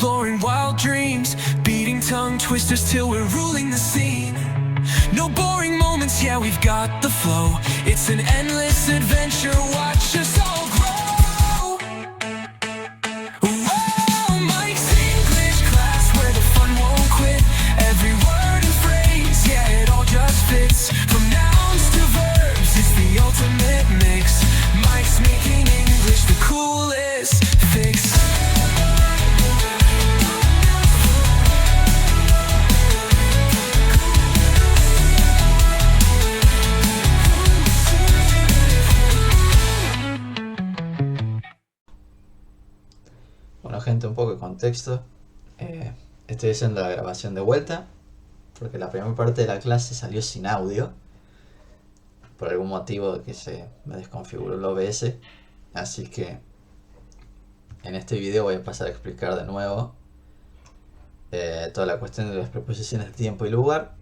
exploring wild dreams, beating tongue twisters till we're ruling the scene. No boring moments, yeah, we've got the flow. It's an endless adventure, watch us all grow. Whoa, Mike's English class, where the fun won't quit. Every word and phrase, yeah, it all just fits. From nouns to verbs, it's the ultimate mix. Mike's making English the coolest fix. Bueno, gente, un poco de contexto. Estoy haciendo la grabación de vuelta porque la primera parte de la clase salió sin audio por algún motivo que se me desconfiguró el OBS, así que en este video voy a pasar a explicar de nuevo toda la cuestión de las preposiciones de tiempo y lugar,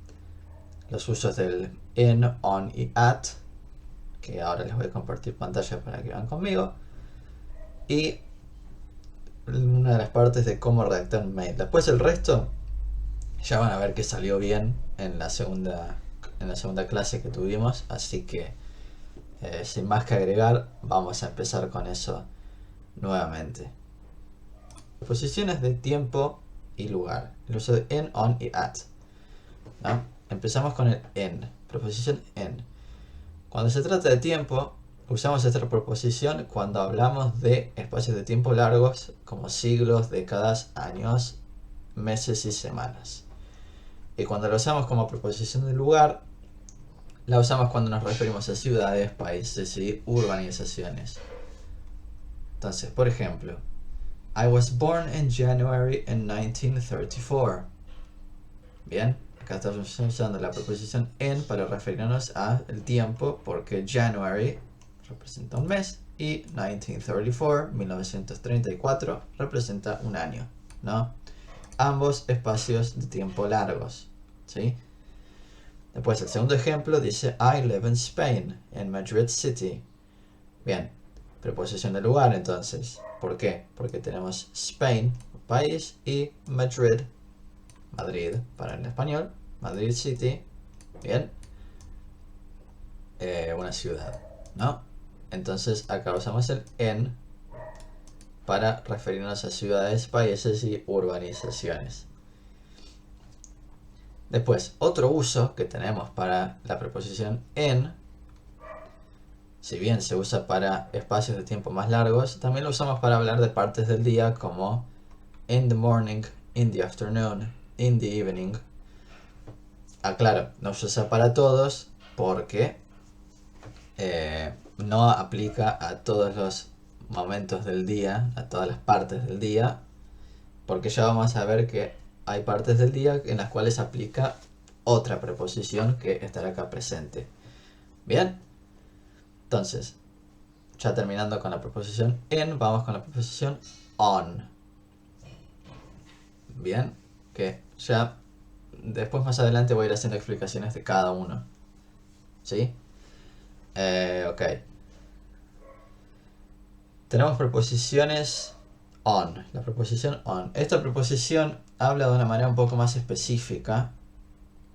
los usos del in, on y at, que ahora les voy a compartir pantalla para que vean conmigo, y una de las partes de cómo redactar un mail. Después el resto ya van a ver que salió bien en la segunda clase que tuvimos, así que sin más que agregar, vamos a empezar con eso nuevamente. Preposiciones de tiempo y lugar, el uso de in, on y at, ¿no? Empezamos con el in, preposición in. Cuando se trata de tiempo, usamos esta preposición cuando hablamos de espacios de tiempo largos como siglos, décadas, años, meses y semanas. Y cuando la usamos como preposición de lugar, la usamos cuando nos referimos a ciudades, países y urbanizaciones. Entonces, por ejemplo, I was born in January in 1934. Bien, acá estamos usando la preposición in para referirnos al tiempo, porque January representa un mes y 1934 representa un año, ¿no? Ambos espacios de tiempo largos, ¿sí? Después el segundo ejemplo dice I live in Spain, in Madrid City. Bien, preposición de lugar entonces. ¿Por qué? Porque tenemos Spain, país, y Madrid, Madrid para el español, Madrid City, bien, una ciudad, ¿no? Entonces acá usamos el en para referirnos a ciudades, países y urbanizaciones. Después, otro uso que tenemos para la preposición en, si bien se usa para espacios de tiempo más largos, también lo usamos para hablar de partes del día como in the morning, in the afternoon, in the evening. Claro, no se usa para todos porque no aplica a todos los momentos del día, a todas las partes del día, porque ya vamos a ver que hay partes del día en las cuales aplica otra preposición que estará acá presente. Bien, entonces, ya terminando con la preposición in, vamos con la preposición on. Bien, que ya después más adelante voy a ir haciendo explicaciones de cada uno, ¿sí? Ok. Tenemos preposiciones on, la preposición on. Esta preposición habla de una manera un poco más específica,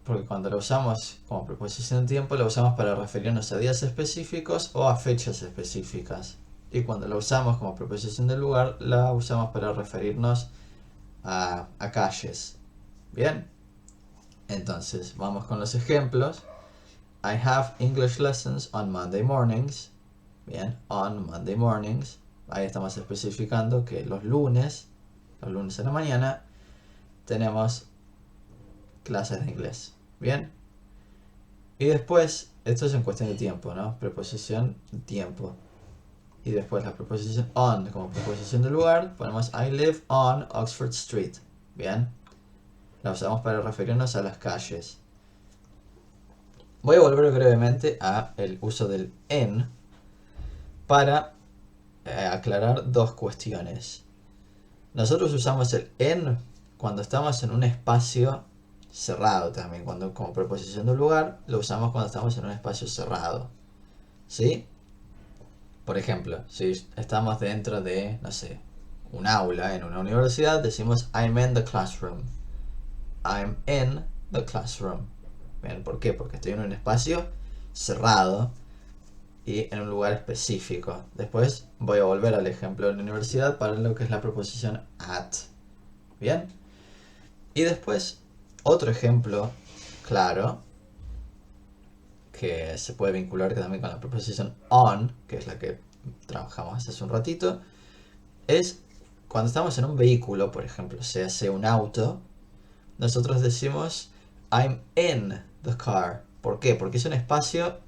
porque cuando la usamos como preposición de tiempo, la usamos para referirnos a días específicos o a fechas específicas. Y cuando la usamos como preposición de lugar, la usamos para referirnos a calles. Bien, entonces vamos con los ejemplos. I have English lessons on Monday mornings. Bien, on Monday mornings. Ahí estamos especificando que los lunes a la mañana, tenemos clases de inglés. Bien. Y después, esto es en cuestión de tiempo, ¿no? Preposición tiempo. Y después la preposición on como preposición de lugar, ponemos I live on Oxford Street. Bien. La usamos para referirnos a las calles. Voy a volver brevemente a el uso del en para aclarar dos cuestiones. Nosotros usamos el en cuando estamos en un espacio cerrado también. Cuando como preposición de lugar lo usamos cuando estamos en un espacio cerrado. ¿Sí? Por ejemplo, si estamos dentro de, no sé, un aula en una universidad, decimos I'm in the classroom. I'm in the classroom. Bien, ¿por qué? Porque estoy en un espacio cerrado y en un lugar específico. Después voy a volver al ejemplo de la universidad para lo que es la preposición at. Bien. Y después, otro ejemplo claro, que se puede vincular también con la preposición on, que es la que trabajamos hace un ratito, es cuando estamos en un vehículo, por ejemplo, sea un auto, nosotros decimos I'm in the car. ¿Por qué? Porque es un espacio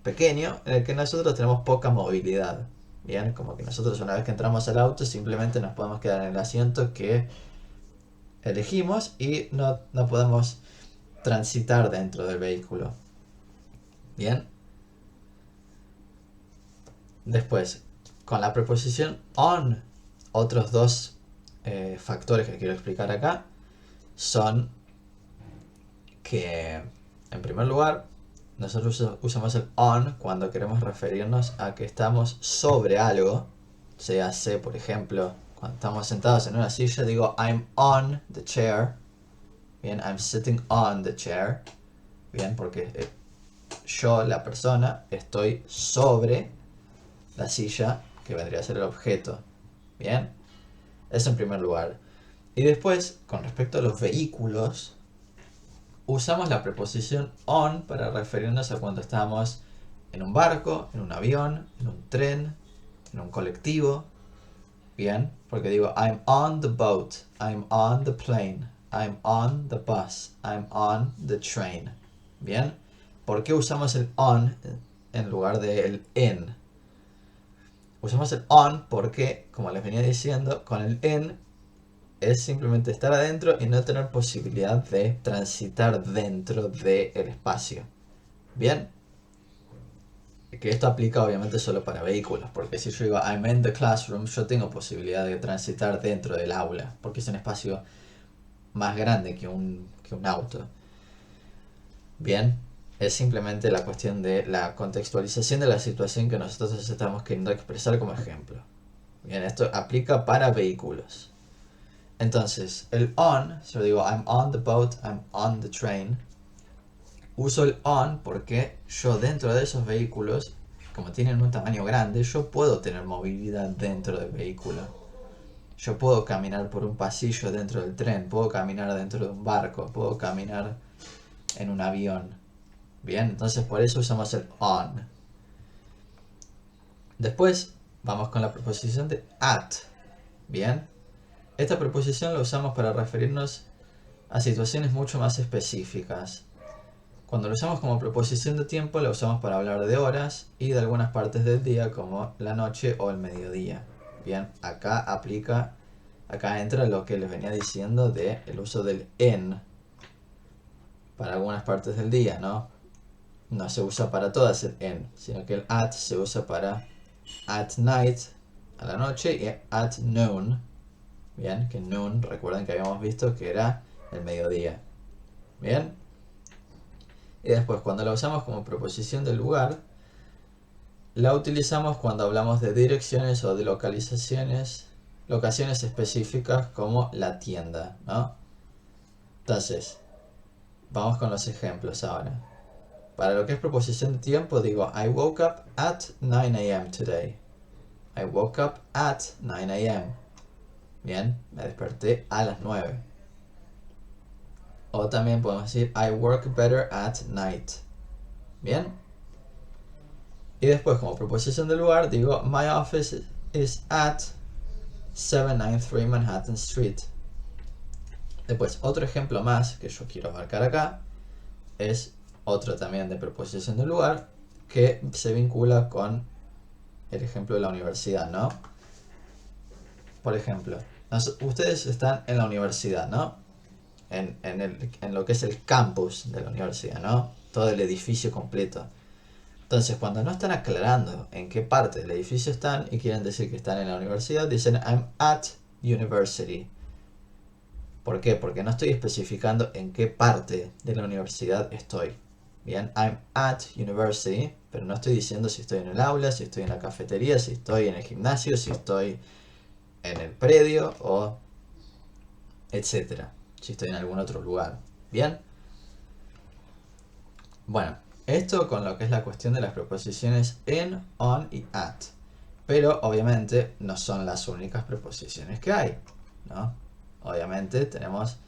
pequeño en el que nosotros tenemos poca movilidad. Bien, como que nosotros una vez que entramos al auto simplemente nos podemos quedar en el asiento que elegimos y no podemos transitar dentro del vehículo. Bien. Después, con la preposición on, otros dos factores que quiero explicar acá son que, en primer lugar, nosotros usamos el on cuando queremos referirnos a que estamos sobre algo. Sea, por ejemplo, cuando estamos sentados en una silla, digo I'm on the chair. Bien, I'm sitting on the chair. Bien, porque yo, la persona, estoy sobre la silla, que vendría a ser el objeto. Bien, eso en primer lugar. Y después, con respecto a los vehículos, usamos la preposición on para referirnos a cuando estamos en un barco, en un avión, en un tren, en un colectivo. Bien, porque digo I'm on the boat, I'm on the plane, I'm on the bus, I'm on the train. Bien, ¿por qué usamos el on en lugar del in? Usamos el on porque, como les venía diciendo, con el in es simplemente estar adentro y no tener posibilidad de transitar dentro del espacio. Bien, que esto aplica obviamente solo para vehículos, porque si yo digo I'm in the classroom, yo tengo posibilidad de transitar dentro del aula, porque es un espacio más grande que un auto. Bien, es simplemente la cuestión de la contextualización de la situación que nosotros estamos queriendo expresar como ejemplo. Bien, esto aplica para vehículos. Entonces, el on, si yo digo I'm on the boat, I'm on the train, uso el on porque yo dentro de esos vehículos, como tienen un tamaño grande, yo puedo tener movilidad dentro del vehículo. Yo puedo caminar por un pasillo dentro del tren, puedo caminar dentro de un barco, puedo caminar en un avión. Bien, entonces por eso usamos el on. Después vamos con la preposición de at. Bien, esta preposición la usamos para referirnos a situaciones mucho más específicas. Cuando lo usamos como preposición de tiempo, la usamos para hablar de horas y de algunas partes del día como la noche o el mediodía. Bien, acá entra lo que les venía diciendo de el uso del in para algunas partes del día, ¿no? No se usa para todas el in, sino que el at se usa para at night, a la noche, y at noon. Bien, que noon, recuerden que habíamos visto que era el mediodía. Bien. Y después, cuando la usamos como preposición de lugar, la utilizamos cuando hablamos de direcciones o de locaciones específicas como la tienda, ¿no? Entonces, vamos con los ejemplos ahora. Para lo que es preposición de tiempo, digo I woke up at 9 a.m. today. I woke up at 9 a.m. Bien, me desperté a las 9. O también podemos decir I work better at night. Bien. Y después, como preposición de lugar, digo my office is at 793 Manhattan Street. Después, otro ejemplo más que yo quiero marcar acá es otro también de preposición de lugar que se vincula con el ejemplo de la universidad, ¿no? Por ejemplo, ustedes están en la universidad, ¿no? En lo que es el campus de la universidad, ¿no? Todo el edificio completo. Entonces, cuando no están aclarando en qué parte del edificio están y quieren decir que están en la universidad, dicen I'm at university. ¿Por qué? Porque no estoy especificando en qué parte de la universidad estoy. Bien, I'm at university, pero no estoy diciendo si estoy en el aula, si estoy en la cafetería, si estoy en el gimnasio, si estoy en el predio o etcétera, si estoy en algún otro lugar. Bien. Bueno, esto con lo que es la cuestión de las preposiciones in, on y at. Pero obviamente no son las únicas preposiciones que hay, ¿no? Obviamente tenemos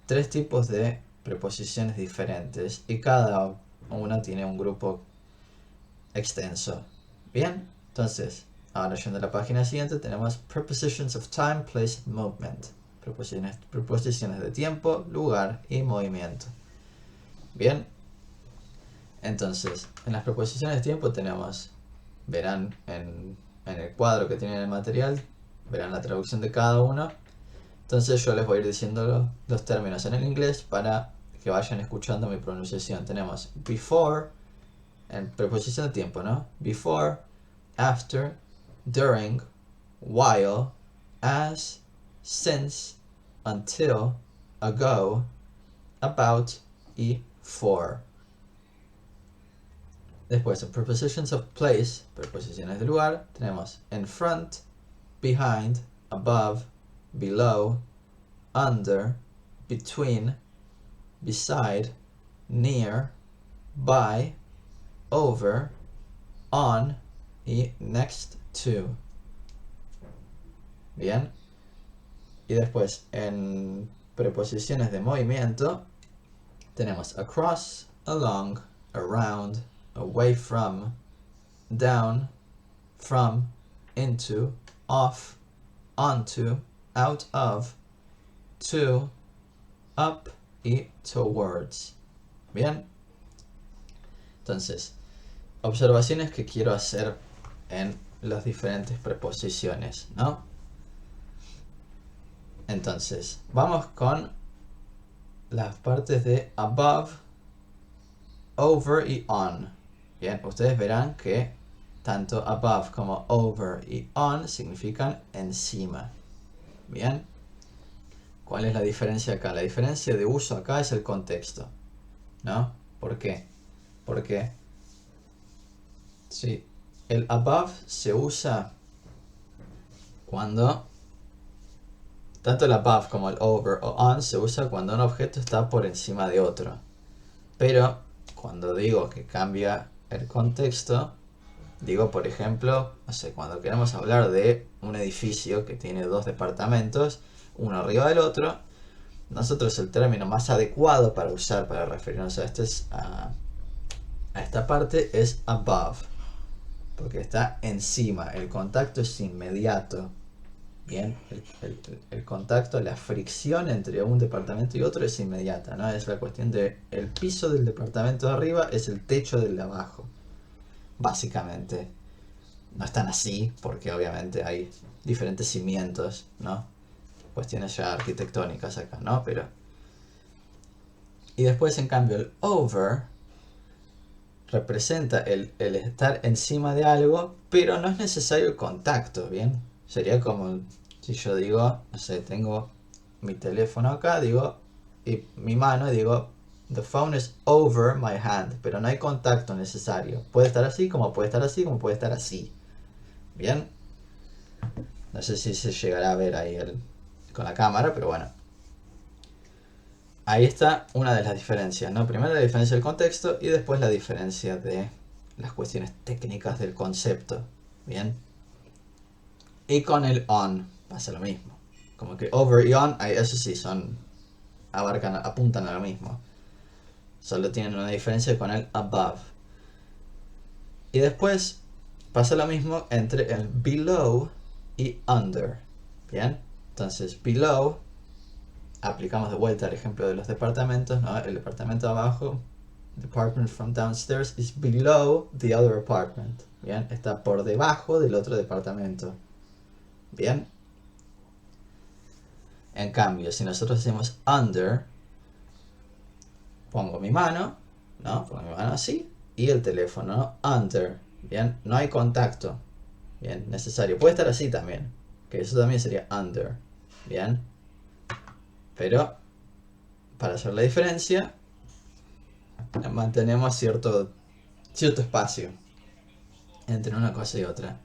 3 tipos de preposiciones diferentes y cada una tiene un grupo extenso. Bien, entonces, ahora yendo a la página siguiente tenemos prepositions of time, place, movement. Preposiciones de tiempo, lugar y movimiento. Bien, entonces, en las preposiciones de tiempo tenemos, verán en el cuadro que tienen el material, verán la traducción de cada uno. Entonces yo les voy a ir diciendo los términos en el inglés para que vayan escuchando mi pronunciación. Tenemos before, en preposición de tiempo, ¿no? Before, after, during, while, as, since, until, ago, about y for. Después, en prepositions of place, preposiciones de lugar, tenemos in front, behind, above, below, under, between, beside, near, by, over, on y next to. Bien. Y después en preposiciones de movimiento tenemos across, along, around, away from, down, from, into, off, onto, out of, to, up y towards. Bien. Entonces, observaciones que quiero hacer en las diferentes preposiciones, ¿no? Entonces, vamos con las partes de above, over y on. Bien, ustedes verán que tanto above como over y on significan encima. Bien. ¿Cuál es la diferencia acá? La diferencia de uso acá es el contexto, ¿no? ¿Por qué? Porque sí, el above se usa cuando tanto el above como el over o on se usa cuando un objeto está por encima de otro. Pero cuando digo que cambia el contexto, digo por ejemplo, no sé, cuando queremos hablar de un edificio que tiene 2 departamentos, uno arriba del otro, nosotros el término más adecuado para usar para referirnos a esta parte es above, porque está encima, el contacto es inmediato. Bien, el contacto, la fricción entre un departamento y otro es inmediata, ¿no? Es la cuestión de el piso del departamento de arriba es el techo del de abajo, básicamente. No están así, porque obviamente hay diferentes cimientos, ¿no? Cuestiones ya arquitectónicas acá, ¿no? Pero... Y después, en cambio, el over representa el estar encima de algo, pero no es necesario el contacto, ¿bien? Sería como si yo digo, no sé, tengo mi teléfono acá, digo, y mi mano, digo, the phone is over my hand, pero no hay contacto necesario. Puede estar así, como puede estar así, como puede estar así. ¿Bien? No sé si se llegará a ver ahí con la cámara, pero bueno. Ahí está una de las diferencias, ¿no? Primero la diferencia del contexto y después la diferencia de las cuestiones técnicas del concepto. ¿Bien? Y con el on pasa lo mismo. Como que over y on, eso sí, apuntan a lo mismo. Solo tienen una diferencia con el above. Y después pasa lo mismo entre el below y under. ¿Bien? Entonces, below, aplicamos de vuelta el ejemplo de los departamentos, ¿no? El departamento de abajo, the apartment from downstairs is below the other apartment. ¿Bien? Está por debajo del otro departamento. ¿Bien? En cambio, si nosotros hacemos under, pongo mi mano, ¿no? Pongo mi mano así, y el teléfono, ¿no? Under. ¿Bien? No hay contacto. Bien, necesario. Puede estar así también, que eso también sería under. Bien. Pero, para hacer la diferencia, mantenemos cierto espacio entre una cosa y otra.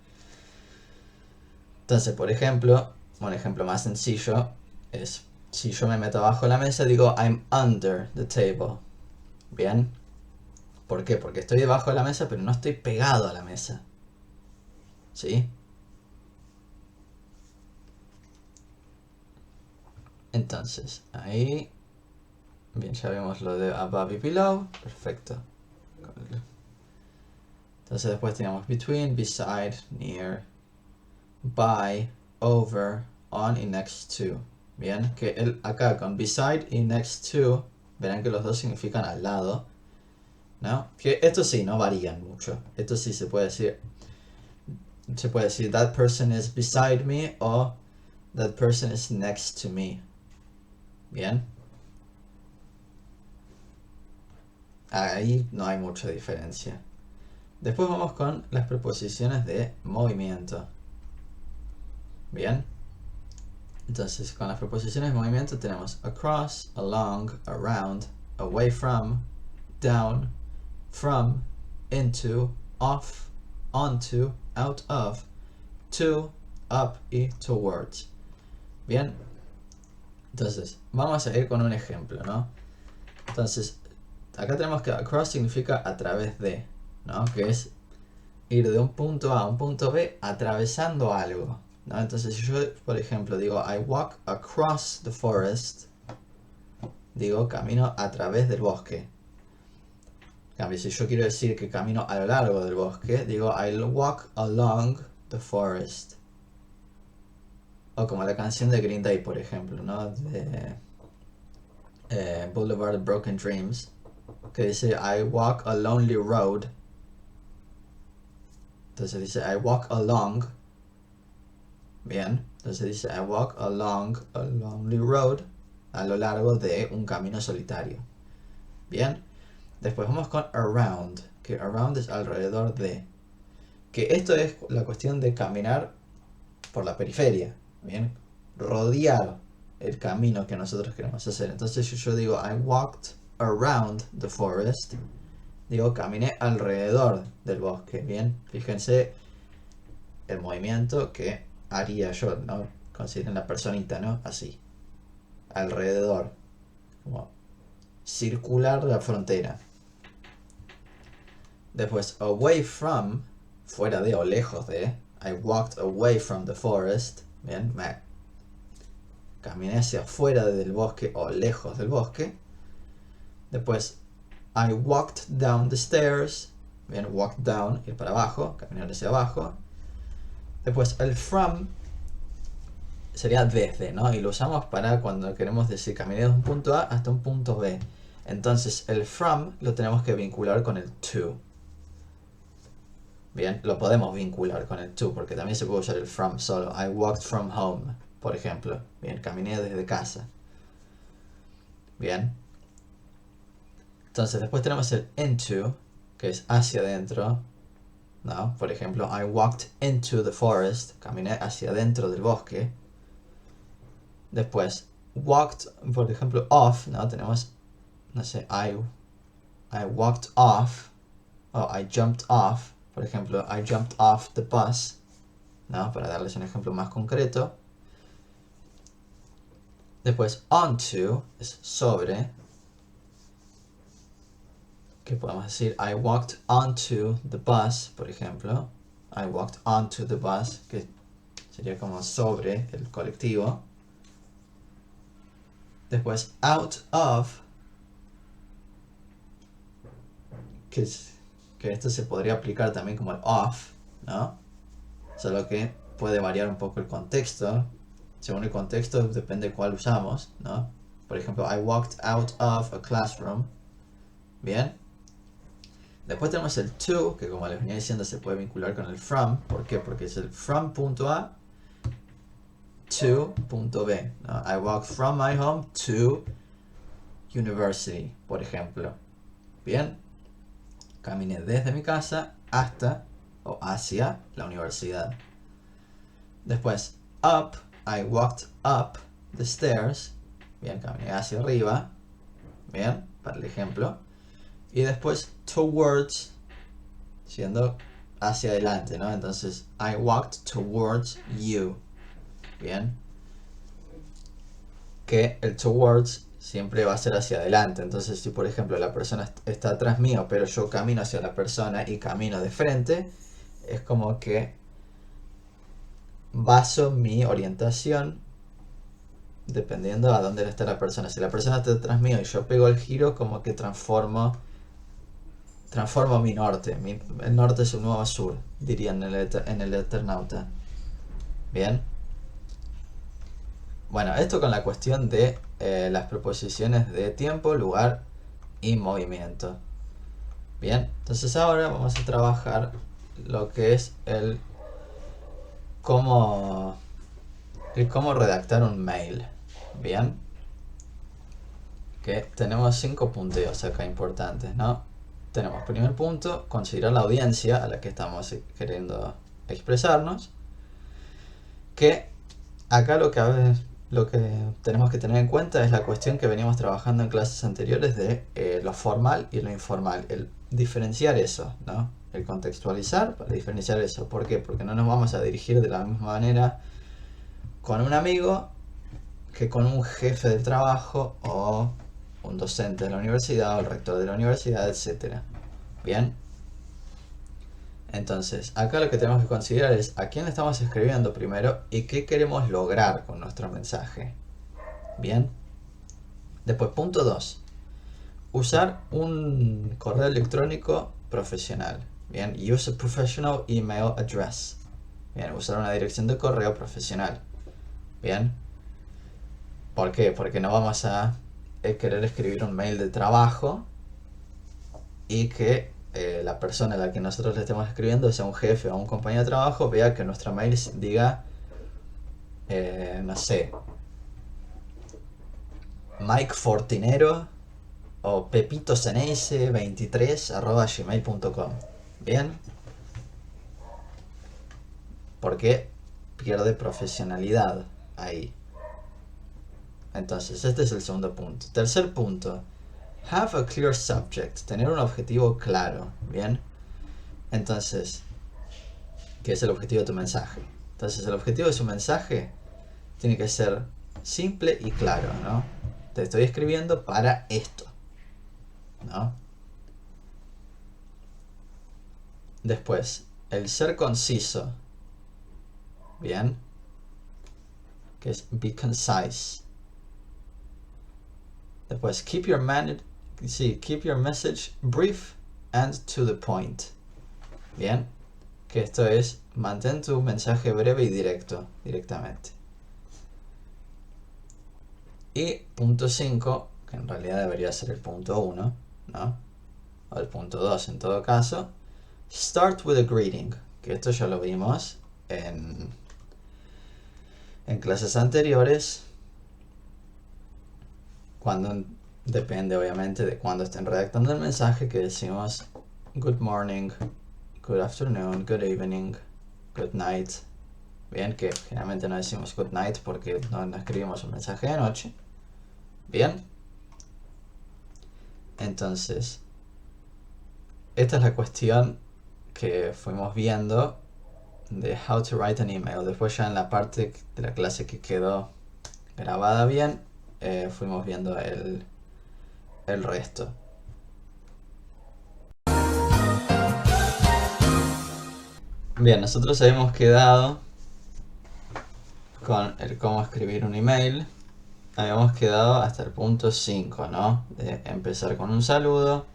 Entonces, por ejemplo, un ejemplo más sencillo es, si yo me meto abajo de la mesa, digo I'm under the table. ¿Bien? ¿Por qué? Porque estoy debajo de la mesa, pero no estoy pegado a la mesa. ¿Sí? Entonces, ahí... Bien, ya vemos lo de above y below. Perfecto. Entonces después tenemos between, beside, near, by, over, on y next to. Bien, que acá con beside y next to, verán que los dos significan al lado, ¿no? Que esto sí, no varían mucho. Esto sí se puede decir that person is beside me o that person is next to me. Bien. Ahí no hay mucha diferencia. Después vamos con las preposiciones de movimiento. Bien. Entonces, con las preposiciones de movimiento tenemos across, along, around, away from, down, from, into, off, onto, out of, to, up y towards. Bien. Entonces, vamos a ir con un ejemplo, ¿no? Entonces, acá tenemos que across significa a través de, ¿no? Que es ir de un punto A a un punto B atravesando algo, ¿no? Entonces, si yo, por ejemplo, digo I walk across the forest, digo camino a través del bosque. En cambio, si yo quiero decir que camino a lo largo del bosque, digo I'll walk along the forest. O como la canción de Green Day, por ejemplo, ¿no? De Boulevard of Broken Dreams, que dice I walk a lonely road. Entonces dice I walk along. Bien, entonces dice I walk along a lonely road, a lo largo de un camino solitario. Bien, después vamos con around, que around es alrededor de. Que esto es la cuestión de caminar por la periferia. Bien, rodear el camino que nosotros queremos hacer. Entonces si yo digo I walked around the forest, digo caminé alrededor del bosque. Bien, fíjense el movimiento que haría yo, ¿no? Consideren la personita, ¿no? Así, alrededor, como circular la frontera. Después away from, fuera de o lejos de. I walked away from the forest. Bien, caminé hacia afuera del bosque o lejos del bosque. Después I walked down the stairs. Bien, walk down, ir para abajo, caminar hacia abajo. Después el from sería desde, ¿no? Y lo usamos para cuando queremos decir caminé de un punto A hasta un punto B. Entonces el from lo tenemos que vincular con el to. Bien, lo podemos vincular con el to porque también se puede usar el from solo. I walked from home, por ejemplo. Bien, caminé desde casa. Bien. Entonces después tenemos el into, que es hacia adentro, ¿no? Por ejemplo, I walked into the forest, caminé hacia adentro del bosque. Después, walked, por ejemplo, off, ¿no? Tenemos, no sé, I walked off, o I jumped off, por ejemplo, I jumped off the bus, ¿no? Para darles un ejemplo más concreto. Después, onto, es sobre, que podemos decir I walked onto the bus, por ejemplo. I walked onto the bus, que sería como sobre el colectivo. Después out of, que esto se podría aplicar también como el off, ¿no? Solo que puede variar un poco el contexto. Según el contexto depende de cuál usamos, ¿no? Por ejemplo, I walked out of a classroom. Bien. Después tenemos el to, que como les venía diciendo se puede vincular con el from. ¿Por qué? Porque es el from punto A to punto B, ¿no? I walked from my home to university, por ejemplo. Bien. Caminé desde mi casa hasta o hacia la universidad. Después, up, I walked up the stairs. Bien, caminé hacia arriba. Bien, para el ejemplo. Y después, towards, siendo hacia adelante, ¿no? Entonces, I walked towards you. Bien. Que el towards siempre va a ser hacia adelante. Entonces, si por ejemplo la persona está atrás mío, pero yo camino hacia la persona y camino de frente, es como que baso mi orientación dependiendo a dónde está la persona. Si la persona está atrás mío y yo pego el giro, como que transformo mi norte. El norte es un nuevo sur, dirían en el Eternauta. Bien. Bueno, esto con la cuestión de las preposiciones de tiempo, lugar y movimiento. Bien, entonces ahora vamos a trabajar lo que es el cómo redactar un mail. Bien, que tenemos 5 punteos acá importantes, ¿no? Tenemos primer punto, considerar la audiencia a la que estamos queriendo expresarnos. Que acá lo que tenemos que tener en cuenta es la cuestión que veníamos trabajando en clases anteriores de lo formal y lo informal. El diferenciar eso, ¿no? El contextualizar para diferenciar eso. ¿Por qué? Porque no nos vamos a dirigir de la misma manera con un amigo que con un jefe de trabajo o un docente de la universidad o el rector de la universidad, etc. Bien. Entonces, acá lo que tenemos que considerar es a quién le estamos escribiendo primero y qué queremos lograr con nuestro mensaje. Bien. Después, punto 2. Usar un correo electrónico profesional. Bien. Use a professional email address. Bien. Usar una dirección de correo profesional. Bien. ¿Por qué? Porque no vamos a querer escribir un mail de trabajo y que la persona a la que nosotros le estemos escribiendo, sea un jefe o un compañero de trabajo, vea que nuestro mail diga, no sé, Mike Fortinero o pepitoceneise23@gmail.com. Bien, porque pierde profesionalidad ahí. Entonces, este es el segundo punto. Tercer punto, have a clear subject, tener un objetivo claro. Bien, entonces, ¿qué es el objetivo de tu mensaje? Entonces, el objetivo de su mensaje tiene que ser simple y claro, ¿no? Te estoy escribiendo para esto, ¿no? Después, el ser conciso. Bien, que es be concise. Después, keep your message brief and to the point. Bien, que esto es mantén tu mensaje breve y directamente. Y punto 5, que en realidad debería ser el punto 1, ¿no? O el punto 2 en todo caso. Start with a greeting, que esto ya lo vimos en clases anteriores. Cuando depende obviamente de cuando estén redactando el mensaje, que decimos good morning, good afternoon, good evening, good night. Bien, que generalmente no decimos good night porque no escribimos un mensaje de noche. Bien. Entonces, esta es la cuestión que fuimos viendo de how to write an email. Después ya en la parte de la clase que quedó grabada bien, fuimos viendo el resto. Bien, nosotros habíamos quedado con el cómo escribir un email. Habíamos quedado hasta el punto 5, ¿no? De empezar con un saludo.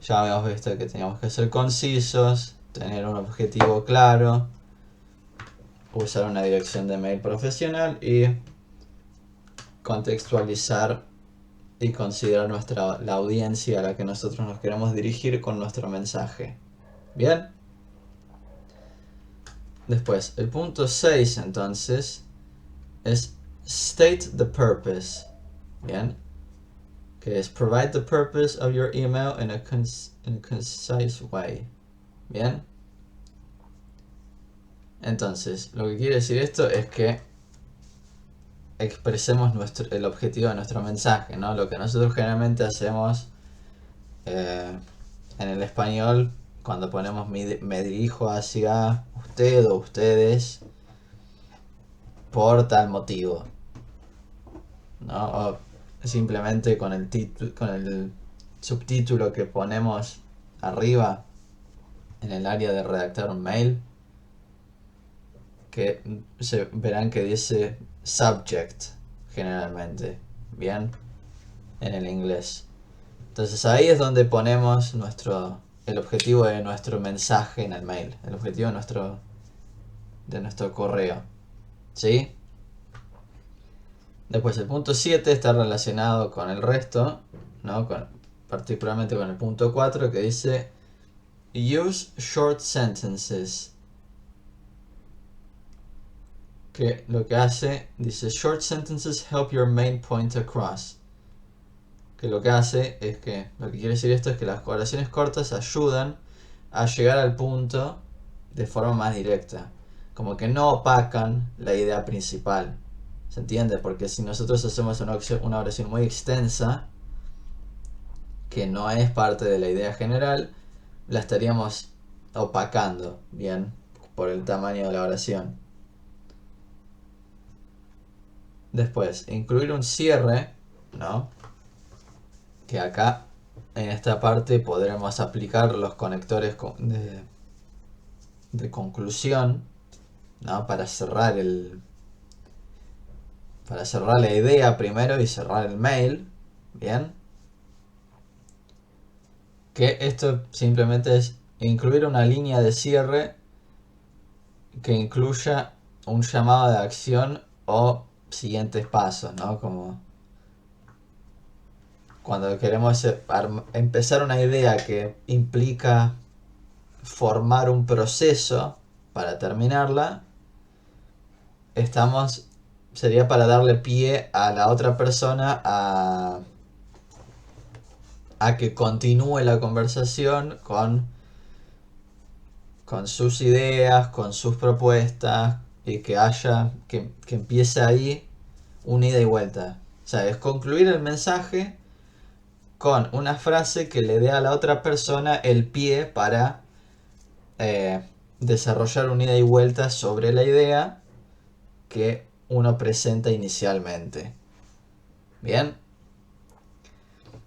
Ya habíamos visto que teníamos que ser concisos, tener un objetivo claro, usar una dirección de mail profesional y contextualizar y considerar la audiencia a la que nosotros nos queremos dirigir con nuestro mensaje. Bien. Después, el punto 6 entonces es state the purpose. Bien. Que es provide the purpose of your email in a concise way. Bien. Entonces, lo que quiere decir esto es que expresemos el objetivo de nuestro mensaje, ¿no? Lo que nosotros generalmente hacemos en el español cuando ponemos me dirijo hacia usted o ustedes por tal motivo, ¿no? O simplemente con el subtítulo que ponemos arriba en el área de redactar un mail, que verán que dice subject generalmente, bien, en el inglés. Entonces ahí es donde ponemos el objetivo de nuestro mensaje en el mail, el objetivo de nuestro correo, ¿sí? Después el punto 7 está relacionado con el resto, ¿no? Particularmente con el punto 4 que dice use short sentences. Que lo que hace, dice short sentences help your main point across. Que lo que hace es que, lo que quiere decir esto es que las oraciones cortas ayudan a llegar al punto de forma más directa. Como que no opacan la idea principal. ¿Se entiende? Porque si nosotros hacemos una oración muy extensa, que no es parte de la idea general, la estaríamos opacando, bien, por el tamaño de la oración. Después, incluir un cierre, ¿no? Que acá, en esta parte, podremos aplicar los conectores de conclusión, ¿no? Para cerrar la idea primero y cerrar el mail, ¿bien? Que esto simplemente es incluir una línea de cierre que incluya un llamado de acción o siguientes pasos, ¿no? Como cuando queremos empezar una idea que implica formar un proceso para terminarla, sería para darle pie a la otra persona a que continúe la conversación con sus ideas, con sus propuestas, y que empiece ahí una ida y vuelta. O sea, es concluir el mensaje con una frase que le dé a la otra persona el pie para desarrollar una ida y vuelta sobre la idea que uno presenta inicialmente. Bien.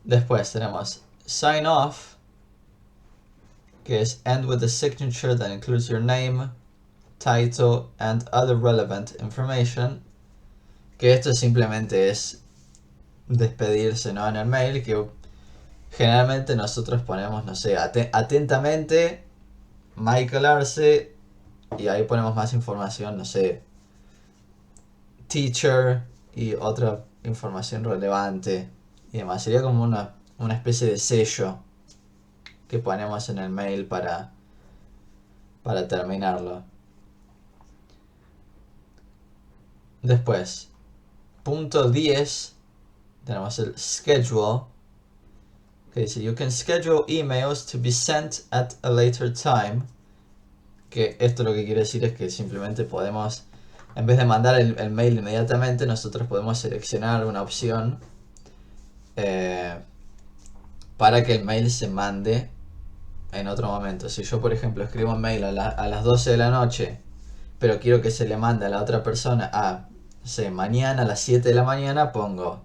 Después tenemos sign off, que es end with a signature that includes your name, title and other relevant information. Que esto simplemente es despedirse, ¿no? En el mail, que generalmente nosotros ponemos, no sé, atentamente Michael Arce, y ahí ponemos más información, no sé, teacher y otra información relevante y demás. Sería como una especie de sello que ponemos en el mail para terminarlo. Después, punto 10, tenemos el schedule, que dice you can schedule emails to be sent at a later time. Que esto lo que quiere decir es que simplemente podemos, en vez de mandar el mail inmediatamente, nosotros podemos seleccionar una opción para que el mail se mande en otro momento. Si yo, por ejemplo, escribo un mail a las 12 de la noche, pero quiero que se le mande a la otra persona mañana a las 7 de la mañana, pongo,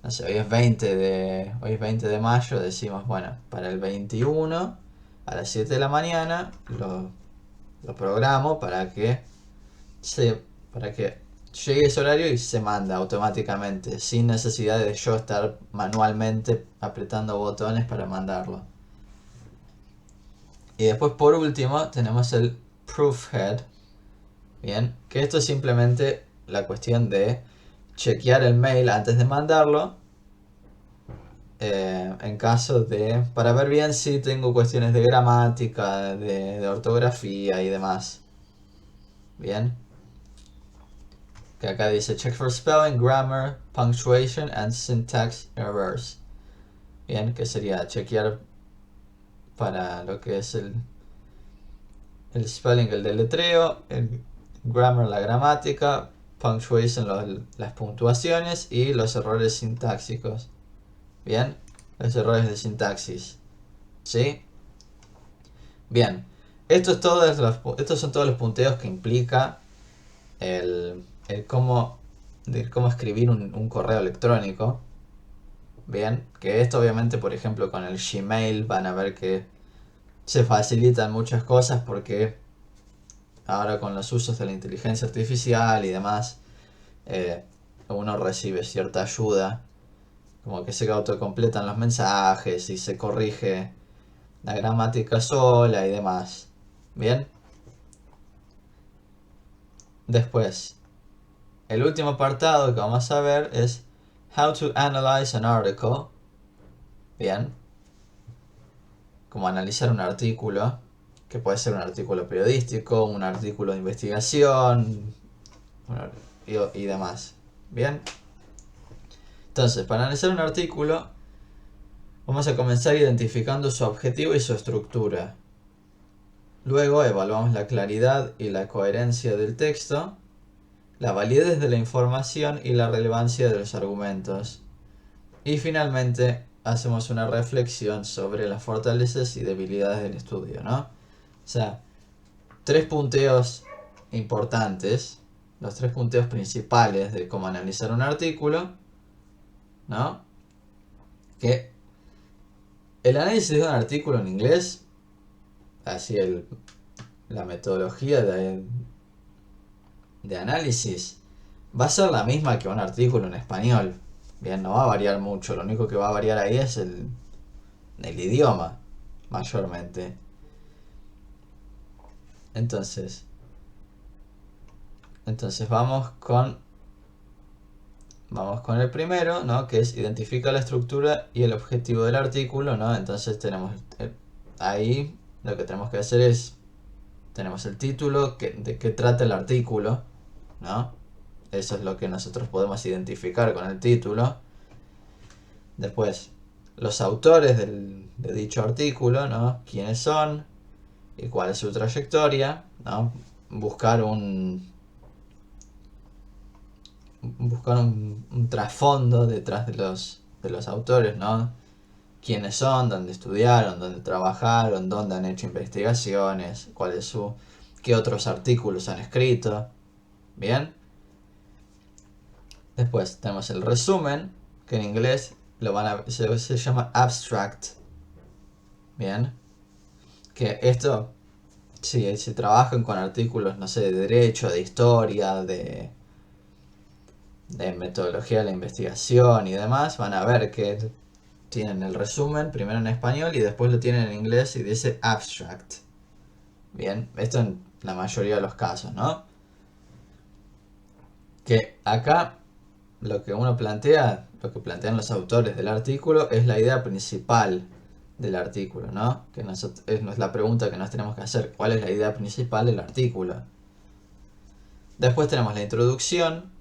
no sé, hoy es 20 de mayo, decimos, bueno, para el 21 a las 7 de la mañana lo programo para que llegue ese horario y se manda automáticamente, sin necesidad de yo estar manualmente apretando botones para mandarlo. Y después, por último, tenemos el proofhead. Bien, que esto es simplemente la cuestión de chequear el mail antes de mandarlo, en caso para ver bien si tengo cuestiones de gramática, de ortografía y demás. Bien, que acá dice check for spelling, grammar, punctuation and syntax errors. Bien, que sería chequear para lo que es el spelling, el deletreo, el grammar, la gramática, punctuation, las puntuaciones, y los errores sintácticos. Bien, los errores de sintaxis, ¿sí? Bien, estos son todos los punteos que implica el cómo escribir un correo electrónico. Bien, que esto obviamente, por ejemplo, con el Gmail van a ver que se facilitan muchas cosas porque ahora con los usos de la inteligencia artificial y demás, uno recibe cierta ayuda, como que se autocompletan los mensajes y se corrige la gramática sola y demás. Bien, después, el último apartado que vamos a ver es How to Analyze an Article. Bien, como analizar un artículo, que puede ser un artículo periodístico, un artículo de investigación y demás. Bien, entonces para analizar un artículo vamos a comenzar identificando su objetivo y su estructura. Luego evaluamos la claridad y la coherencia del texto, la validez de la información y la relevancia de los argumentos. Y finalmente hacemos una reflexión sobre las fortalezas y debilidades del estudio, ¿no? O sea, 3 punteos importantes, los 3 punteos principales de cómo analizar un artículo, ¿no? Que el análisis de un artículo en inglés, así la metodología de análisis, va a ser la misma que un artículo en español. Bien, no va a variar mucho, lo único que va a variar ahí es el idioma, mayormente. Entonces vamos con el primero, ¿no? Que es identificar la estructura y el objetivo del artículo, ¿no? Entonces tenemos ahí lo que tenemos que hacer es tenemos el título, de qué trata el artículo, ¿no? Eso es lo que nosotros podemos identificar con el título. Después, los autores de dicho artículo, ¿no? Quiénes son y cuál es su trayectoria, ¿no? Buscar un trasfondo detrás de los autores, ¿no? Quiénes son, dónde estudiaron, dónde trabajaron, dónde han hecho investigaciones, qué otros artículos han escrito. Bien. Después tenemos el resumen, que en inglés se llama abstract. Bien. Que esto, si trabajan con artículos, no sé, de derecho, de historia, de metodología de la investigación y demás, van a ver que tienen el resumen primero en español y después lo tienen en inglés y dice abstract. Bien, esto en la mayoría de los casos, ¿no? Que acá lo que lo que plantean los autores del artículo es la idea principal del artículo, ¿no? Que es la pregunta que nos tenemos que hacer, ¿cuál es la idea principal del artículo? Después tenemos la introducción,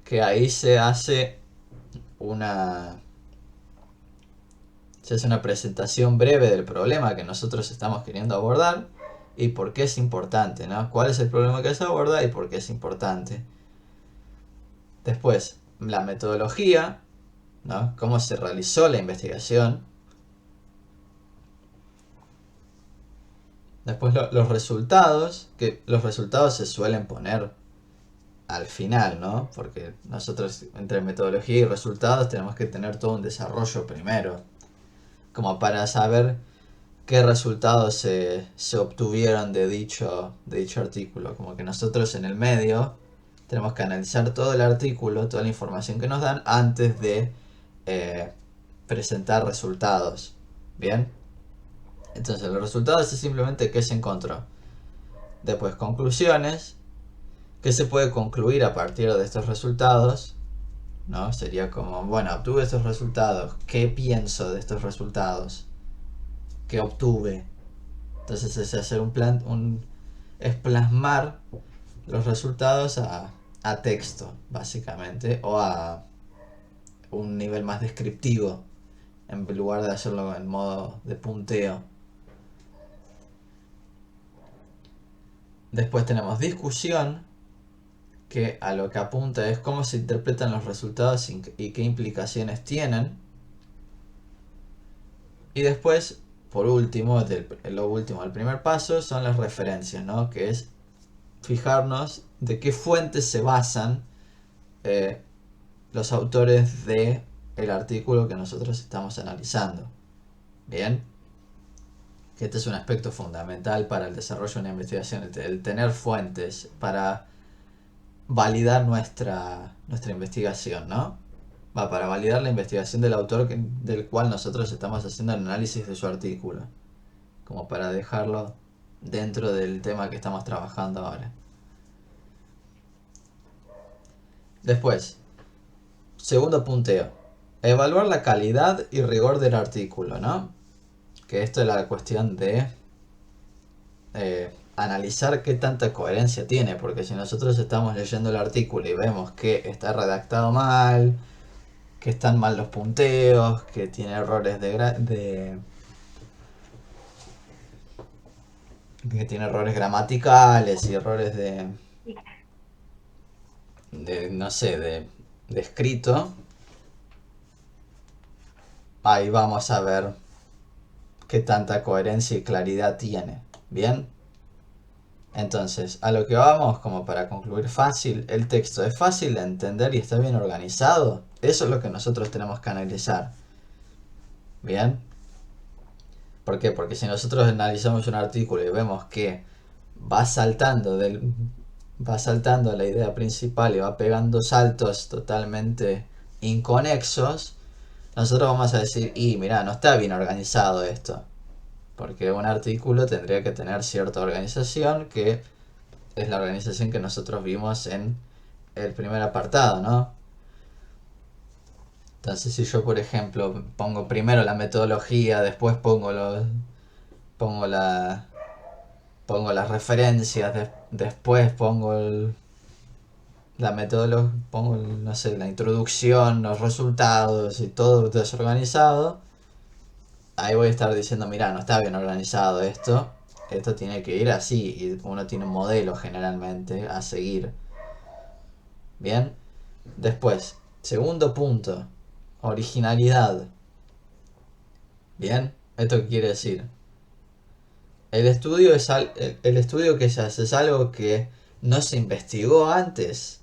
que ahí se hace una presentación breve del problema que nosotros estamos queriendo abordar y por qué es importante, ¿no? ¿Cuál es el problema que se aborda y por qué es importante? Después, la metodología, ¿no? Cómo se realizó la investigación. Después los resultados, que los resultados se suelen poner al final, ¿no? Porque nosotros entre metodología y resultados tenemos que tener todo un desarrollo primero, como para saber qué resultados se obtuvieron de dicho artículo. Como que nosotros en el medio tenemos que analizar todo el artículo, toda la información que nos dan antes de presentar resultados. Bien, entonces los resultados es simplemente qué se encontró. Después conclusiones, qué se puede concluir a partir de estos resultados, ¿no? Sería como, bueno, obtuve estos resultados, ¿qué pienso de estos resultados? ¿Qué obtuve? Entonces es hacer es plasmar los resultados a texto, básicamente, o a un nivel más descriptivo, en lugar de hacerlo en modo de punteo. Después tenemos discusión, que a lo que apunta es cómo se interpretan los resultados y qué implicaciones tienen. Y después por último, el primer paso son las referencias, ¿no? Que es fijarnos de qué fuentes se basan eh, los autores de el artículo que nosotros estamos analizando. Bien, que este es un aspecto fundamental para el desarrollo de una investigación, el tener fuentes para validar nuestra investigación, ¿no? Para validar la investigación del autor del cual nosotros estamos haciendo el análisis de su artículo, como para dejarlo dentro del tema que estamos trabajando ahora. Después, segundo punteo, evaluar la calidad y rigor del artículo, ¿no? Que esto es la cuestión de analizar qué tanta coherencia tiene, porque si nosotros estamos leyendo el artículo y vemos que está redactado mal, que están mal los punteos, que tiene errores que tiene errores gramaticales y errores no sé, de escrito, ahí vamos a ver qué tanta coherencia y claridad tiene. ¿Bien? Entonces, a lo que vamos, como para concluir fácil, el texto es fácil de entender y está bien organizado. Eso es lo que nosotros tenemos que analizar. ¿Bien? ¿Por qué? Porque si nosotros analizamos un artículo y vemos que va saltando a la idea principal y va pegando saltos totalmente inconexos, nosotros vamos a decir, mira, no está bien organizado esto. Porque un artículo tendría que tener cierta organización, que es la organización que nosotros vimos en el primer apartado, ¿no? Entonces, si yo, por ejemplo, pongo primero la metodología, después pongo las referencias, después pongo la metodología, pongo, no sé, la introducción, los resultados y todo desorganizado, ahí voy a estar diciendo, mira, no está bien organizado esto tiene que ir así, y uno tiene un modelo generalmente a seguir. Bien, después, segundo punto, originalidad. Bien, ¿esto qué quiere decir? El estudio que se hace es algo que no se investigó antes,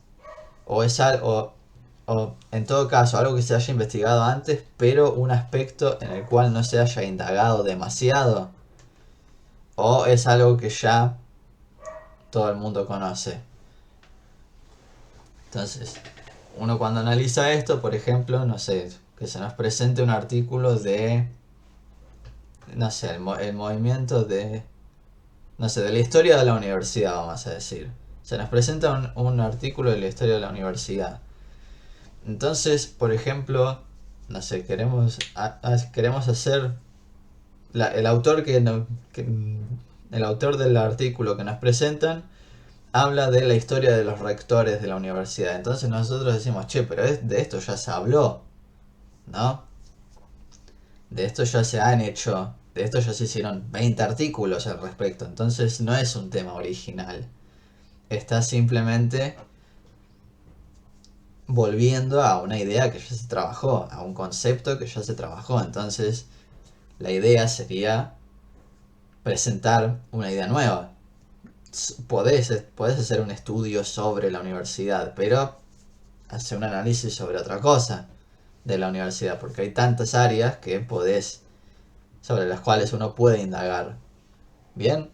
o es algo, o en todo caso algo que se haya investigado antes, pero un aspecto en el cual no se haya indagado demasiado, o es algo que ya todo el mundo conoce. Entonces, uno cuando analiza esto, por ejemplo, no sé, que se nos presente un artículo de, no sé, el movimiento de, no sé, de la historia de la universidad, vamos a decir. Se nos presenta un artículo de la historia de la universidad. Entonces, por ejemplo, no sé, queremos hacer el autor el autor del artículo que nos presentan habla de la historia de los rectores de la universidad. Entonces nosotros decimos, che, pero de esto ya se habló, ¿no? De esto ya se hicieron 20 artículos al respecto. Entonces no es un tema original. Está simplemente volviendo a una idea que ya se trabajó, a un concepto que ya se trabajó. Entonces la idea sería presentar una idea nueva. Podés hacer un estudio sobre la universidad, pero hacer un análisis sobre otra cosa de la universidad, porque hay tantas áreas sobre las cuales uno puede indagar. Bien,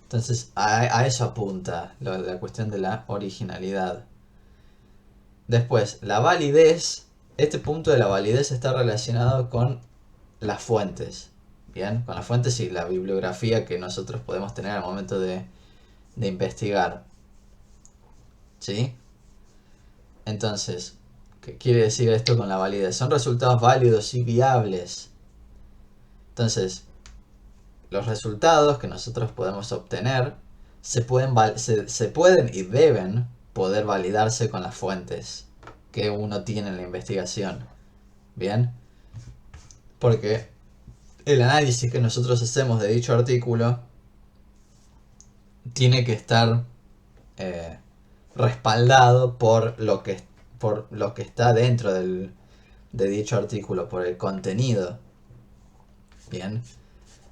entonces a eso apunta la cuestión de la originalidad. Después, la validez. Este punto de la validez está relacionado con las fuentes. Bien, con las fuentes y la bibliografía que nosotros podemos tener al momento de investigar. ¿Sí? Entonces, ¿qué quiere decir esto con la validez? Son resultados válidos y viables. Entonces, los resultados que nosotros podemos obtener se pueden y deben poder validarse con las fuentes que uno tiene en la investigación. Bien, porque el análisis que nosotros hacemos de dicho artículo tiene que estar respaldado por lo que está dentro de dicho artículo, por el contenido. Bien,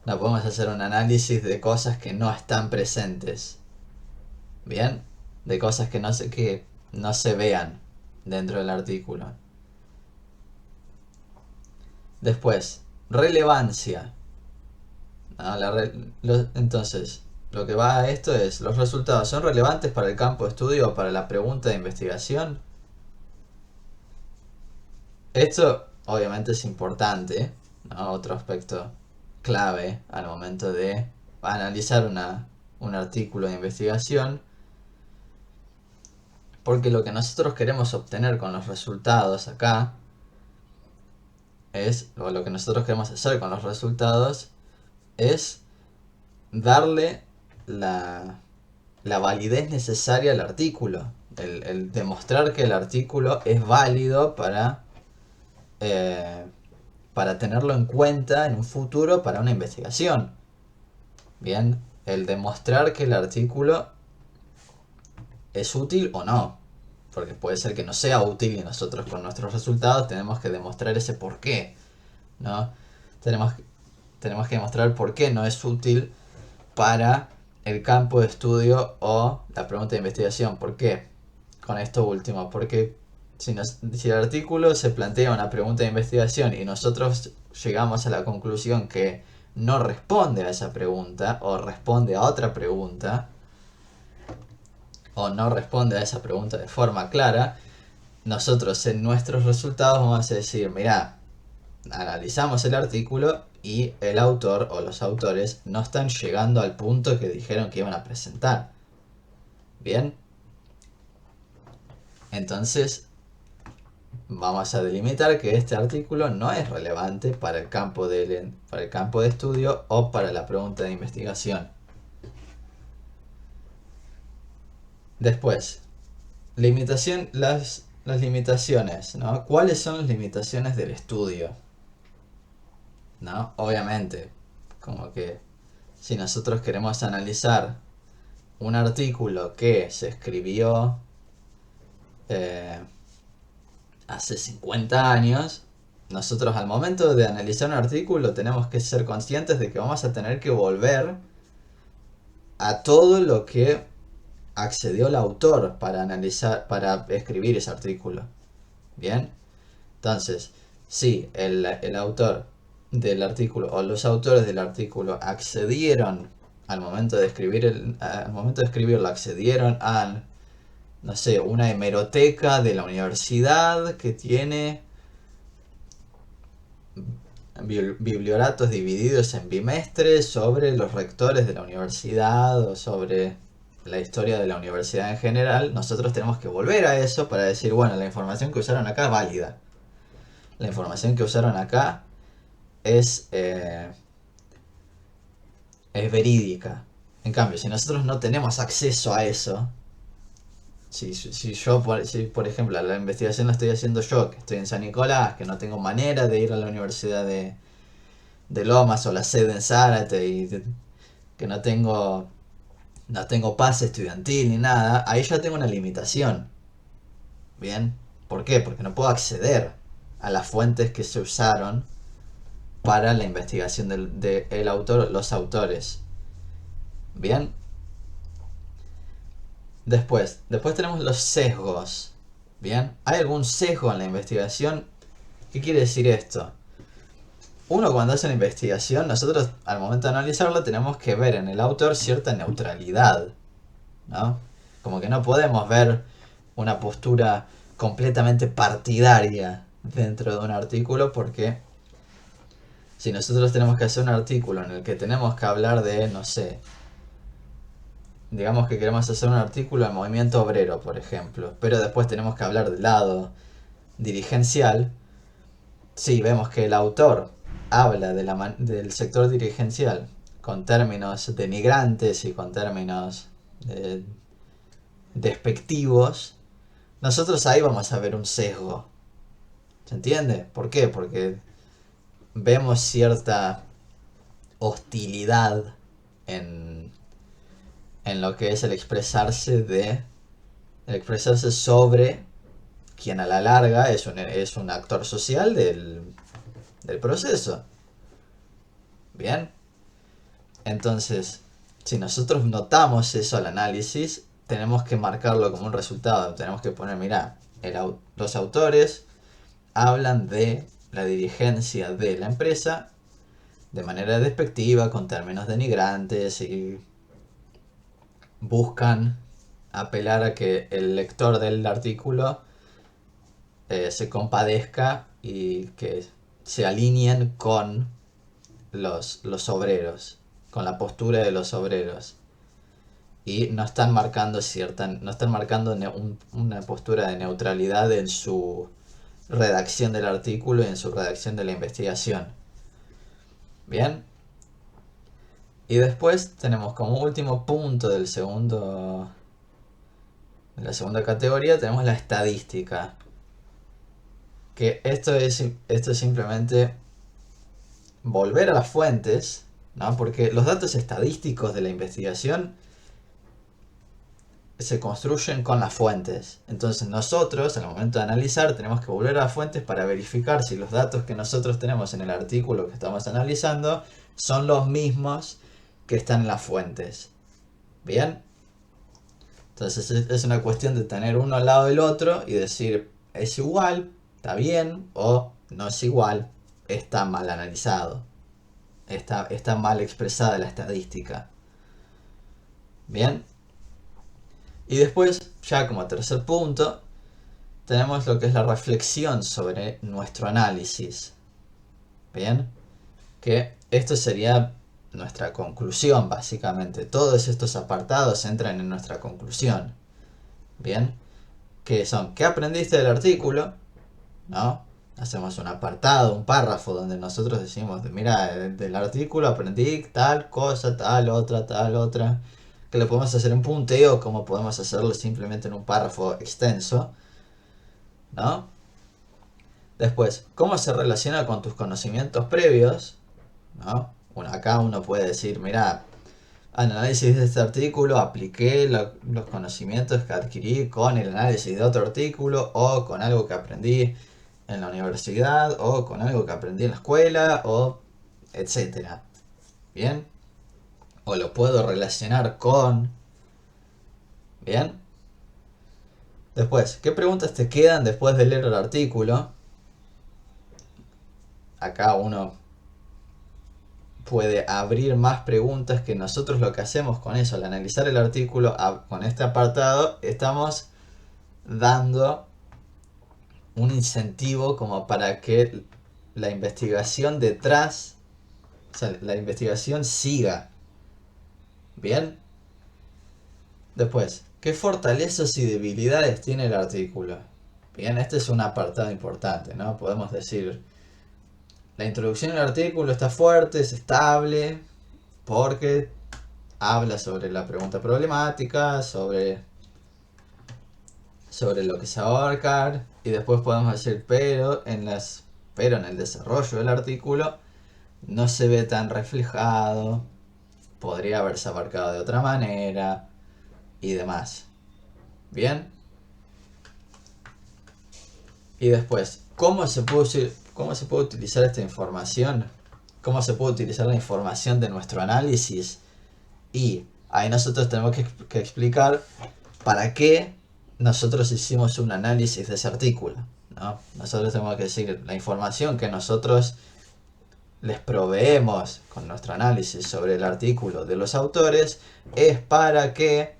no podemos hacer un análisis de cosas que no están presentes. Bien, de cosas que no se vean dentro del artículo. Después, relevancia. Entonces, lo que va a esto es, ¿los resultados son relevantes para el campo de estudio o para la pregunta de investigación? Esto obviamente es importante, ¿no? Otro aspecto clave al momento de analizar un artículo de investigación, porque lo que nosotros queremos obtener con los resultados acá o lo que nosotros queremos hacer con los resultados es darle la validez necesaria al artículo, el demostrar que el artículo es válido para tenerlo en cuenta en un futuro para una investigación. Bien, el demostrar que el artículo es útil o no, porque puede ser que no sea útil y nosotros con nuestros resultados tenemos que demostrar ese por qué, ¿no? Tenemos que demostrar por qué no es útil para el campo de estudio o la pregunta de investigación. ¿Por qué? Con esto último, porque si el artículo se plantea una pregunta de investigación y nosotros llegamos a la conclusión que no responde a esa pregunta o responde a otra pregunta o no responde a esa pregunta de forma clara, nosotros en nuestros resultados vamos a decir, mirá, analizamos el artículo y el autor o los autores no están llegando al punto que dijeron que iban a presentar. Bien, entonces vamos a delimitar que este artículo no es relevante para el campo de estudio o para la pregunta de investigación. Después, las limitaciones, ¿no? ¿Cuáles son las limitaciones del estudio? ¿No? Obviamente, como que si nosotros queremos analizar un artículo que se escribió hace 50 años, nosotros al momento de analizar un artículo tenemos que ser conscientes de que vamos a tener que volver a todo lo que accedió el autor para escribir ese artículo. Bien, entonces, si el autor del artículo o los autores del artículo accedieron al momento de escribirlo, accedieron a, no sé, una hemeroteca de la universidad que tiene biblioratos divididos en bimestres sobre los rectores de la universidad o sobre la historia de la universidad en general. Nosotros tenemos que volver a eso para decir, bueno, la información que usaron acá es válida. La información que usaron acá es verídica. En cambio, si nosotros no tenemos acceso a eso, si por ejemplo la investigación la estoy haciendo yo, que estoy en San Nicolás, que no tengo manera de ir a la Universidad de Lomas o la sede en Zárate y que no tengo pase estudiantil ni nada, ahí ya tengo una limitación. Bien, ¿por qué? Porque no puedo acceder a las fuentes que se usaron para la investigación del autor, los autores. Bien. Después tenemos los sesgos. Bien, ¿hay algún sesgo en la investigación? ¿Qué quiere decir esto? Uno, cuando hace una investigación, nosotros al momento de analizarlo tenemos que ver en el autor cierta neutralidad, ¿no? Como que no podemos ver una postura completamente partidaria dentro de un artículo, porque si nosotros tenemos que hacer un artículo en el que tenemos que hablar de, no sé, digamos que queremos hacer un artículo del movimiento obrero, por ejemplo, pero después tenemos que hablar del lado dirigencial, sí, vemos que el autor habla del sector dirigencial con términos denigrantes y con términos despectivos, nosotros ahí vamos a ver un sesgo. ¿Se entiende? ¿Por qué? Porque vemos cierta hostilidad en lo que es el expresarse sobre quien a la larga es un actor social del proceso. Bien. Entonces, si nosotros notamos eso al análisis, tenemos que marcarlo como un resultado. Tenemos que poner, mira, los autores hablan de la dirigencia de la empresa de manera despectiva, con términos denigrantes, y buscan apelar a que el lector del artículo se compadezca y que se alineen con los obreros, con la postura de los obreros. Y no están marcando una postura de neutralidad en su redacción del artículo y en su redacción de la investigación. Bien. Y después tenemos como último punto de la segunda categoría, tenemos la estadística. Que esto es simplemente volver a las fuentes, ¿no? Porque los datos estadísticos de la investigación se construyen con las fuentes. Entonces nosotros, al momento de analizar, tenemos que volver a las fuentes para verificar si los datos que nosotros tenemos en el artículo que estamos analizando son los mismos que están en las fuentes. ¿Bien? Entonces es una cuestión de tener uno al lado del otro y decir, es igual, está bien, o no es igual, está mal analizado. Está mal expresada la estadística. Bien. Y después, ya como tercer punto, tenemos lo que es la reflexión sobre nuestro análisis. Bien. Que esto sería nuestra conclusión, básicamente. Todos estos apartados entran en nuestra conclusión. Bien. Que son, ¿qué aprendiste del artículo? ¿No? Hacemos un apartado, un párrafo donde nosotros decimos, mira, del artículo aprendí tal cosa, tal otra, que lo podemos hacer en punteo como podemos hacerlo simplemente en un párrafo extenso, ¿no? Después, ¿cómo se relaciona con tus conocimientos previos? ¿No? Acá uno puede decir, mira, al análisis de este artículo apliqué los conocimientos que adquirí con el análisis de otro artículo o con algo que aprendí en la universidad o con algo que aprendí en la escuela o etcétera. ¿Bien? O lo puedo relacionar con... ¿Bien? Después, ¿qué preguntas te quedan después de leer el artículo? Acá uno puede abrir más preguntas, que nosotros lo que hacemos con eso, al analizar el artículo, con este apartado, estamos dando un incentivo como para que la investigación detrás, o sea, la investigación siga. ¿Bien? Después, ¿qué fortalezas y debilidades tiene el artículo? Bien, este es un apartado importante, ¿no? Podemos decir, la introducción del artículo está fuerte, es estable, porque habla sobre la pregunta problemática, sobre lo que se va a abarcar, y después podemos decir, pero en el desarrollo del artículo no se ve tan reflejado, podría haberse abarcado de otra manera, y demás. Bien. Y después, ¿cómo se puede utilizar esta información? ¿Cómo se puede utilizar la información de nuestro análisis? Y ahí nosotros tenemos que explicar para qué nosotros hicimos un análisis de ese artículo, ¿no? Nosotros tenemos que decir, la información que nosotros les proveemos con nuestro análisis sobre el artículo de los autores es para que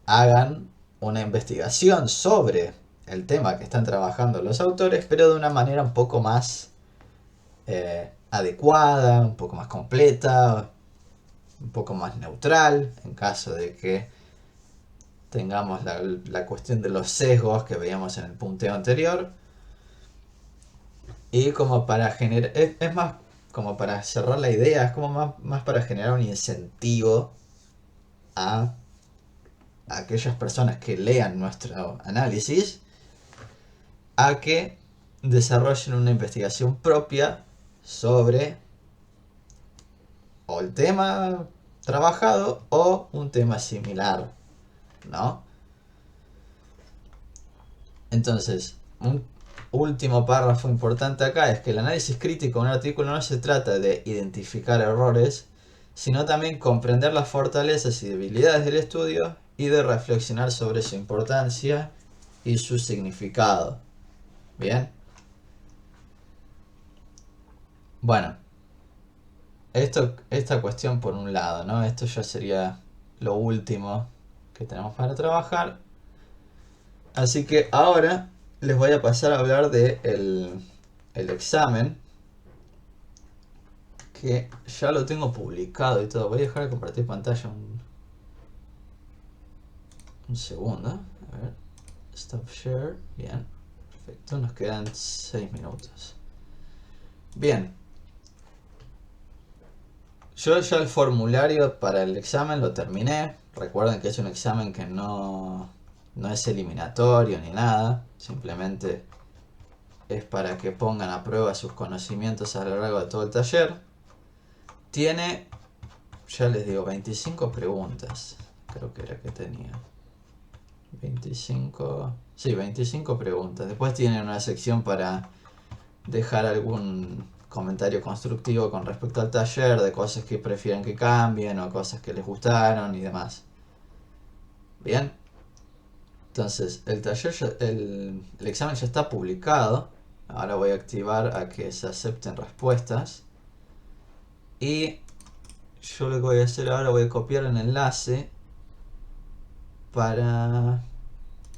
hagan una investigación sobre el tema que están trabajando los autores, pero de una manera un poco más adecuada, un poco más completa, un poco más neutral, en caso de que tengamos la cuestión de los sesgos que veíamos en el punteo anterior. Y como para generar, es más como para cerrar la idea, es como más para generar un incentivo a aquellas personas que lean nuestro análisis a que desarrollen una investigación propia sobre o el tema trabajado o un tema similar, ¿no? Entonces, último párrafo importante acá es que el análisis crítico de un artículo no se trata de identificar errores, sino también comprender las fortalezas y debilidades del estudio y de reflexionar sobre su importancia y su significado. ¿Bien? Bueno, esta cuestión por un lado, ¿no? Esto ya sería lo último que tenemos para trabajar. Así que ahora les voy a pasar a hablar de el examen, que ya lo tengo publicado y todo. Voy a dejar de compartir pantalla un segundo. A ver, stop share. Bien, perfecto, nos quedan 6 minutos. Bien, yo ya el formulario para el examen lo terminé. Recuerden que es un examen que no es eliminatorio ni nada, simplemente es para que pongan a prueba sus conocimientos a lo largo de todo el taller. Tiene, ya les digo, 25 preguntas, creo que era que tenía. 25 preguntas. Después tienen una sección para dejar algún comentario constructivo con respecto al taller, de cosas que prefieren que cambien o cosas que les gustaron y demás. Bien, entonces el taller el examen ya está publicado. Ahora voy a activar a que se acepten respuestas y yo lo que voy a hacer ahora, voy a copiar el enlace para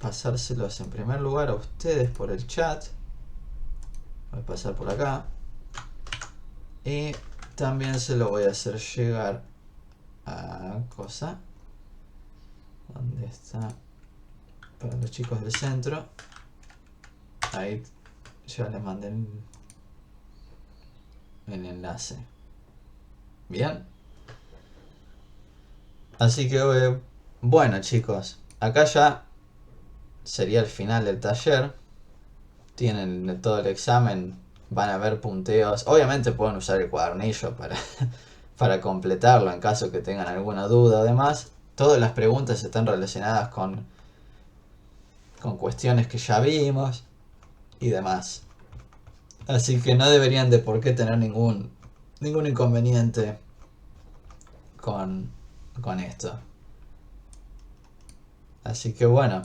pasárselos en primer lugar a ustedes por el chat. Voy a pasar por acá y también se lo voy a hacer llegar a cosa. ¿Dónde está? Para los chicos del centro. Ahí ya les mandé el enlace. Bien. Así que bueno, chicos, acá ya sería el final del taller. Tienen todo el examen, van a ver punteos. Obviamente pueden usar el cuadernillo para completarlo en caso que tengan alguna duda. Además, todas las preguntas están relacionadas con cuestiones que ya vimos y demás. Así que no deberían de por qué tener ningún inconveniente con esto. Así que bueno,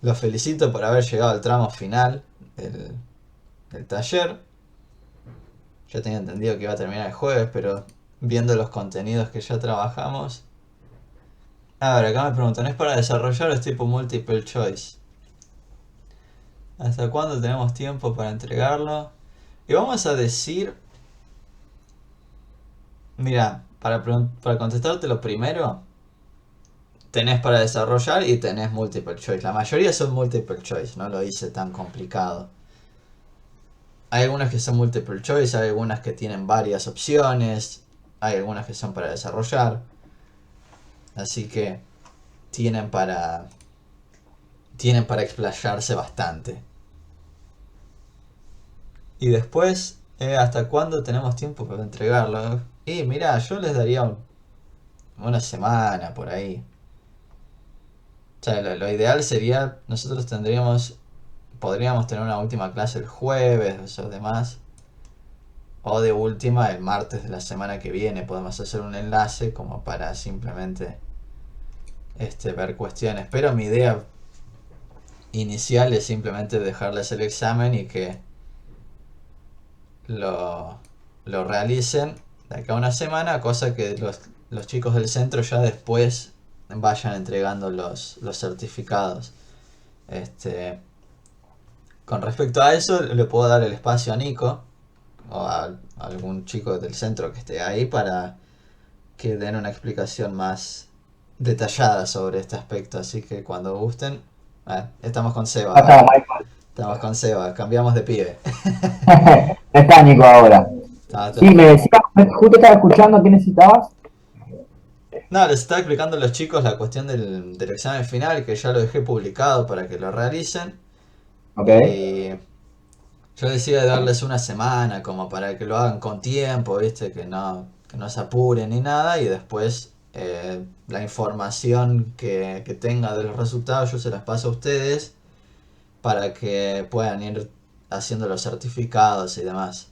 los felicito por haber llegado al tramo final del taller. Yo tenía entendido que iba a terminar el jueves, pero viendo los contenidos que ya trabajamos. A ver, acá me preguntan, ¿es para desarrollar o es tipo multiple choice? ¿Hasta cuándo tenemos tiempo para entregarlo? Y vamos a decir... Mira, para contestarte lo primero, tenés para desarrollar y tenés multiple choice. La mayoría son multiple choice, no lo hice tan complicado. Hay algunas que son multiple choice, hay algunas que tienen varias opciones, hay algunas que son para desarrollar. Así que tienen para explayarse bastante. Y después, ¿hasta cuándo tenemos tiempo para entregarlo? Y mira, yo les daría una semana por ahí. O sea, lo ideal sería, nosotros podríamos tener una última clase el jueves o demás. O de última, el martes de la semana que viene podemos hacer un enlace como para simplemente ver cuestiones. Pero mi idea inicial es simplemente dejarles el examen y que lo realicen de acá a una semana, cosa que los chicos del centro ya después vayan entregando los certificados. Con respecto a eso, le puedo dar el espacio a Nico o a algún chico del centro que esté ahí para que den una explicación más detallada sobre este aspecto. Así que cuando gusten, estamos con Seba. Acá, Michael. Estamos con Seba, cambiamos de pibe. Mecánico ahora. Estaba todo- Sí, me decías, justo estaba escuchando, ¿qué necesitabas? No, les estaba explicando a los chicos la cuestión del examen final, que ya lo dejé publicado para que lo realicen. Ok. Y yo decía de darles una semana como para que lo hagan con tiempo, ¿viste? Que no se apuren ni nada. Y después la información que tenga de los resultados yo se las paso a ustedes para que puedan ir haciendo los certificados y demás.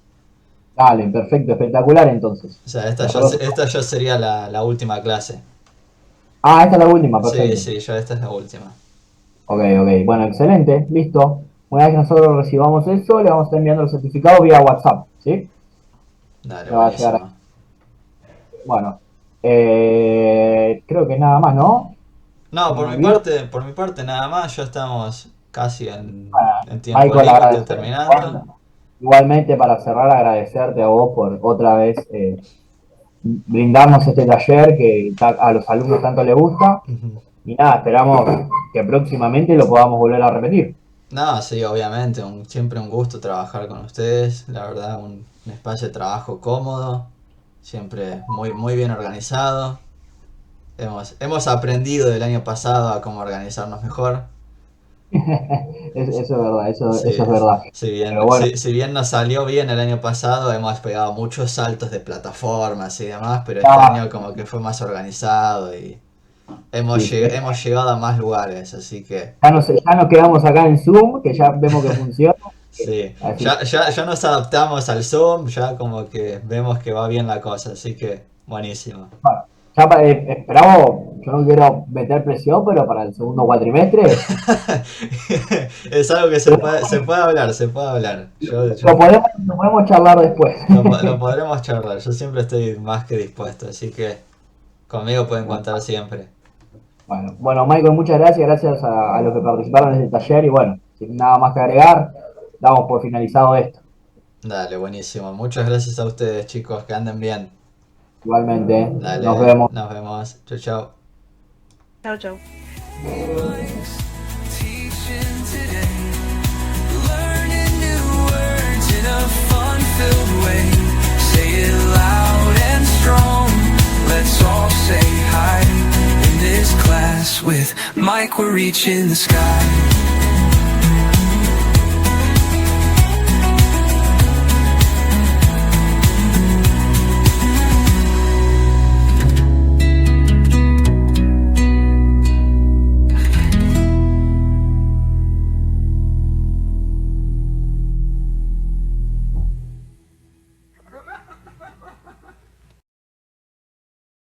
Dale, perfecto, espectacular entonces. O sea, esta ya sería la última clase. Ah, esta es la última, Sí, perfecto. sí, ya esta es la última. Ok, ok. Bueno, excelente, listo. Una vez que nosotros recibamos eso, le vamos a estar enviando el certificado vía WhatsApp, ¿sí? Dale, Le va a llegar. buenísimo. Bueno, creo que nada más, ¿no? No, ¿Se me olvidó? por mi parte nada más, ya estamos casi Bueno, en tiempo Michael, límite agradecer. terminando. Igualmente, para cerrar, agradecerte a vos por otra vez brindarnos este taller que a los alumnos tanto les gusta. Ujú. Y nada, esperamos que próximamente lo podamos volver a repetir. No, sí, obviamente, siempre un gusto trabajar con ustedes, la verdad, un espacio de trabajo cómodo, siempre muy bien organizado. Hemos aprendido del año pasado a cómo organizarnos mejor. Eso es verdad, eso Sí, es verdad. Pero bueno, si bien nos salió bien el año pasado, hemos pegado muchos saltos de plataformas y demás, pero este ya, año como que fue más organizado y sí, hemos llegado a más lugares, así que ya nos quedamos acá en Zoom, que ya vemos que funciona. sí, Así ya nos adaptamos al Zoom, ya como que vemos que va bien la cosa, así que buenísimo. bueno, ya esperamos, yo no quiero meter presión, pero para el segundo cuatrimestre Es algo que se puede hablar, se puede hablar. lo podemos charlar después. Lo podremos charlar, yo siempre estoy más que dispuesto, así que conmigo pueden contar siempre. Bueno, Michael, muchas gracias, gracias a los que participaron en este taller y bueno, sin nada más que agregar, damos por finalizado esto. Dale, buenísimo. Muchas gracias a ustedes, chicos, que anden bien. Igualmente, nos Dale, vemos. nos vemos. Chau, chau. Chao, chao. Teaching today, learning new words in a fun-filled way. Say it loud and strong. Let's all say hi in this class with Mike. We're reaching the sky.